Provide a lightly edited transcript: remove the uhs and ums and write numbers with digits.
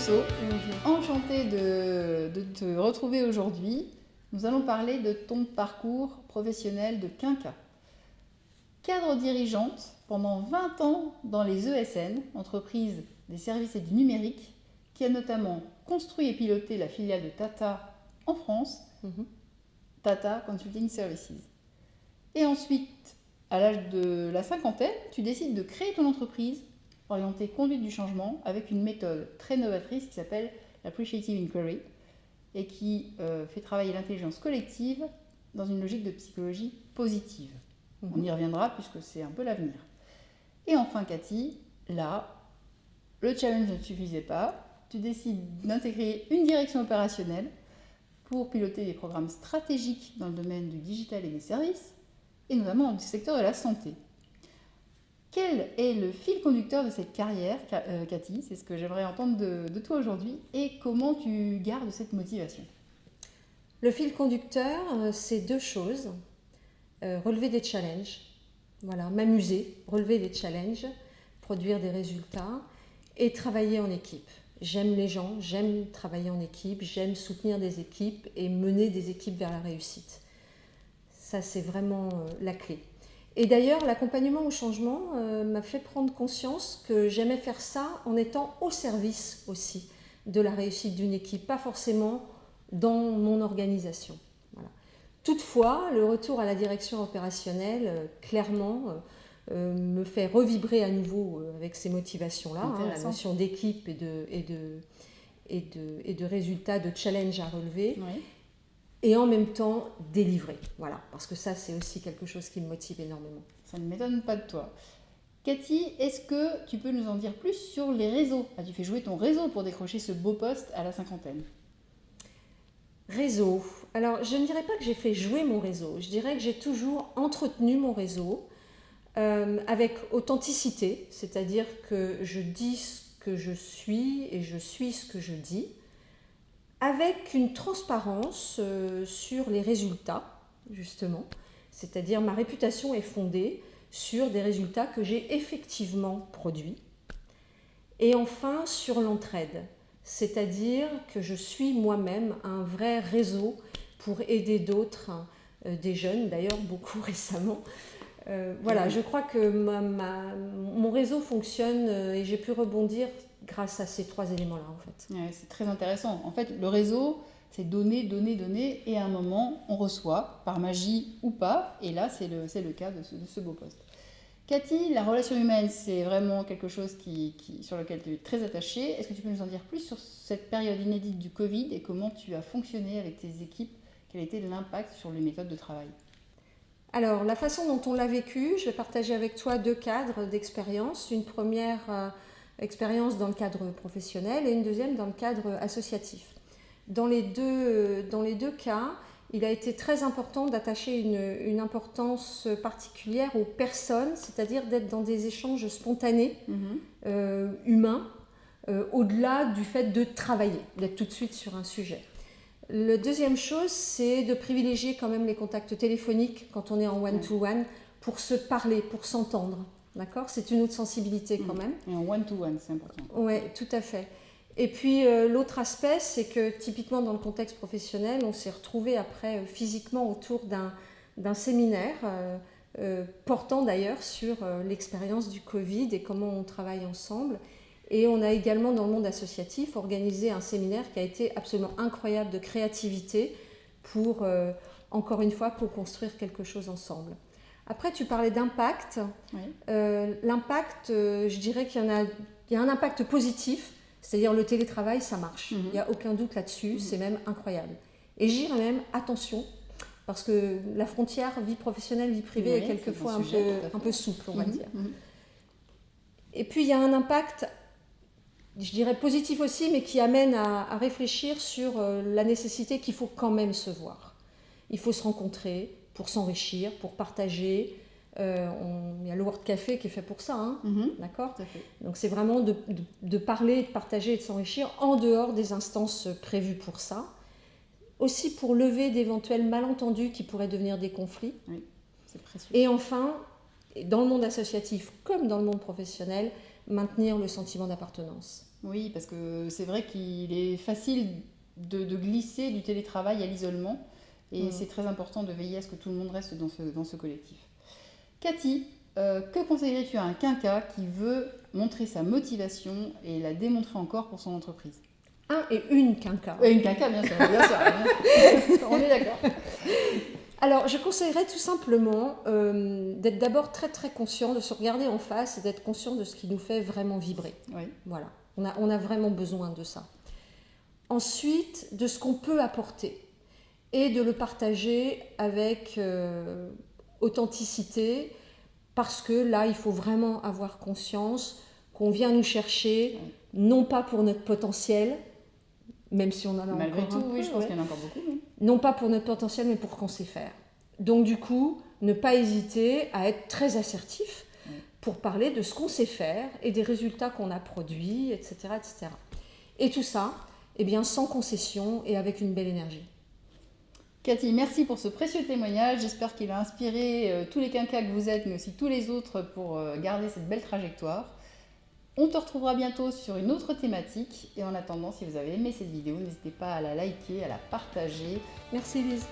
Rousseau, enchantée de te retrouver aujourd'hui. Nous allons parler de ton parcours professionnel de quinca. Cadre dirigeante pendant 20 ans dans les ESN, entreprises des services et du numérique, qui a notamment construit et piloté la filiale de Tata en France, Tata Consulting Services. Et ensuite, à l'âge de la cinquantaine, tu décides de créer ton entreprise orientée conduite du changement avec une méthode très novatrice qui s'appelle l'Appreciative Inquiry et qui fait travailler l'intelligence collective dans une logique de psychologie positive. On y reviendra puisque c'est un peu l'avenir. Et enfin, Cathy, là, le challenge ne te suffisait pas. Tu décides d'intégrer une direction opérationnelle pour piloter des programmes stratégiques dans le domaine du digital et des services, et notamment dans le secteur de la santé. Quel est le fil conducteur de cette carrière, Cathy? C'est ce que j'aimerais entendre de toi aujourd'hui. Et comment tu gardes cette motivation? Le fil conducteur, c'est deux choses. Relever des challenges, voilà, m'amuser, relever des challenges, produire des résultats et travailler en équipe. J'aime les gens, j'aime travailler en équipe, j'aime soutenir des équipes et mener des équipes vers la réussite. Ça, c'est vraiment la clé. Et d'ailleurs, l'accompagnement au changement m'a fait prendre conscience que j'aimais faire ça en étant au service aussi de la réussite d'une équipe, pas forcément dans mon organisation. Voilà. Toutefois, le retour à la direction opérationnelle, clairement, me fait revibrer à nouveau avec ces motivations-là, la notion d'équipe et de résultats, de challenge à relever. Oui. Et en même temps délivrer, voilà, parce que ça c'est aussi quelque chose qui me motive énormément. Ça ne m'étonne pas de toi. Cathy, est-ce que tu peux nous en dire plus sur les réseaux? Tu fais jouer ton réseau pour décrocher ce beau poste à la cinquantaine. Réseau, alors je ne dirais pas que j'ai fait jouer mon réseau, je dirais que j'ai toujours entretenu mon réseau avec authenticité, c'est-à-dire que je dis ce que je suis et je suis ce que je dis, avec une transparence sur les résultats, justement. C'est-à-dire ma réputation est fondée sur des résultats que j'ai effectivement produits. Et enfin, sur l'entraide, c'est-à-dire que je suis moi-même un vrai réseau pour aider d'autres, des jeunes d'ailleurs, beaucoup récemment. Voilà, je crois que mon réseau fonctionne et j'ai pu rebondir grâce à ces trois éléments-là, en fait. Ouais, c'est très intéressant. En fait, le réseau, c'est donner, donner, donner, et à un moment, on reçoit, par magie ou pas, et là, c'est le cas de ce beau poste. Cathy, la relation humaine, c'est vraiment quelque chose sur lequel tu es très attachée. Est-ce que tu peux nous en dire plus sur cette période inédite du Covid et comment tu as fonctionné avec tes équipes? Quel a été l'impact sur les méthodes de travail? Alors, la façon dont on l'a vécu, je vais partager avec toi deux cadres d'expérience. Une première expérience dans le cadre professionnel et une deuxième dans le cadre associatif. Dans les deux cas, il a été très important d'attacher une importance particulière aux personnes, c'est-à-dire d'être dans des échanges spontanés, humains, au-delà du fait de travailler, d'être tout de suite sur un sujet. La deuxième chose, c'est de privilégier quand même les contacts téléphoniques quand on est en one-to-one pour se parler, pour s'entendre. D'accord ? C'est une autre sensibilité quand même. Et en one-to-one, c'est important. Oui, tout à fait. Et puis l'autre aspect, c'est que typiquement dans le contexte professionnel, on s'est retrouvés après physiquement autour d'un séminaire portant d'ailleurs sur l'expérience du Covid et comment on travaille ensemble. Et on a également dans le monde associatif organisé un séminaire qui a été absolument incroyable de créativité pour, encore une fois, co-construire quelque chose ensemble. Après, tu parlais d'impact. Oui. L'impact, je dirais qu'il y a un impact positif, c'est-à-dire le télétravail, ça marche. Il n'y a aucun doute là-dessus, c'est même incroyable. Et je dirais même, attention, parce que la frontière vie professionnelle, vie privée est quelquefois un peu souple, on va dire. Et puis, il y a un impact, je dirais positif aussi, mais qui amène à réfléchir sur la nécessité qu'il faut quand même se voir. Il faut se rencontrer pour s'enrichir, pour partager. Il y a le World Café qui est fait pour ça, d'accord ? Donc c'est vraiment de parler, de partager et de s'enrichir en dehors des instances prévues pour ça. Aussi pour lever d'éventuels malentendus qui pourraient devenir des conflits. Oui, c'est précieux. Et enfin, dans le monde associatif comme dans le monde professionnel, maintenir le sentiment d'appartenance. Oui, parce que c'est vrai qu'il est facile de glisser du télétravail à l'isolement et c'est très important de veiller à ce que tout le monde reste dans ce collectif. Cathy, que conseillerais-tu à un quinca qui veut montrer sa motivation et la démontrer encore pour son entreprise? Un et une quinca. Une quinca, bien sûr, bien sûr. On est d'accord. Alors, je conseillerais tout simplement d'être d'abord très très conscient, de se regarder en face et d'être conscient de ce qui nous fait vraiment vibrer. Oui. Voilà, on a vraiment besoin de ça. Ensuite, de ce qu'on peut apporter et de le partager avec authenticité, parce que là, il faut vraiment avoir conscience qu'on vient nous chercher, non pas pour notre potentiel, même si on en a malgré encore tout, un peu, oui, je pense qu'il y en a encore beaucoup. Oui. Non pas pour notre potentiel, mais pour qu'on sait faire. Donc du coup, ne pas hésiter à être très assertif pour parler de ce qu'on sait faire et des résultats qu'on a produits, etc., etc. Et tout ça, eh bien, sans concession et avec une belle énergie. Cathy, merci pour ce précieux témoignage. J'espère qu'il a inspiré tous les quinquas que vous êtes, mais aussi tous les autres pour garder cette belle trajectoire. On te retrouvera bientôt sur une autre thématique. Et en attendant, si vous avez aimé cette vidéo, n'hésitez pas à la liker, à la partager. Merci Lise.